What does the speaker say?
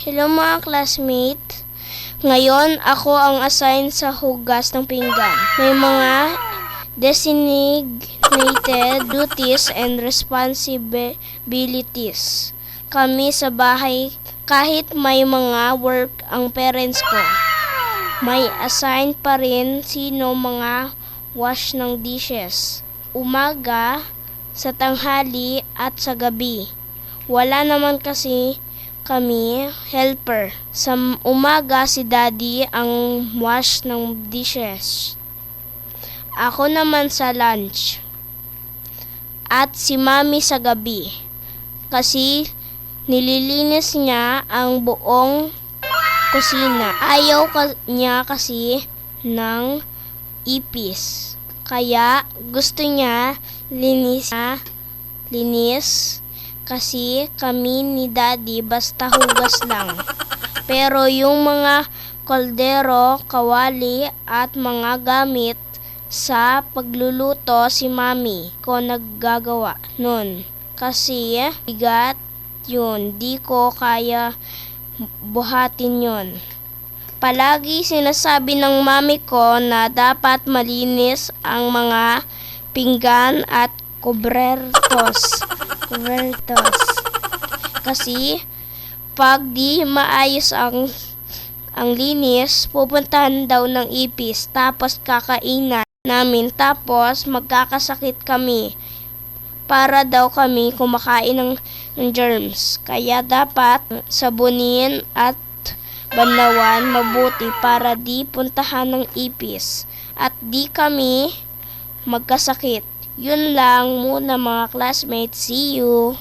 Hello mga classmates. Ngayon, ako ang assign sa hugas ng pinggan. May mga designated duties and responsibilities kami sa bahay kahit may mga work ang parents ko. May assign pa rin sino mga wash ng dishes. Umaga, sa tanghali at sa gabi. Wala naman kasi kami helper. Sa umaga si daddy ang wash ng dishes. Ako naman sa lunch. At si mami sa gabi. Kasi nililinis niya ang buong kusina. Ayaw niya kasi ng ipis. Kaya gusto niya linis kasi kami ni daddy basta hugas lang. Pero yung mga kaldero, kawali at mga gamit sa pagluluto si mami ko naggagawa nun. Kasi bigat yun, di ko kaya buhatin yun. Palagi sinasabi ng mami ko na dapat malinis ang mga pinggan at kubertos. Kasi pag di maayos ang linis, pupuntahan daw ng ipis, tapos kakainan namin, tapos magkakasakit kami. Para daw kami kumakain ng germs. Kaya dapat sabunin at banlawan mabuti para di puntahan ng ipis at di kami magkasakit. Yun lang muna mga classmates. See you!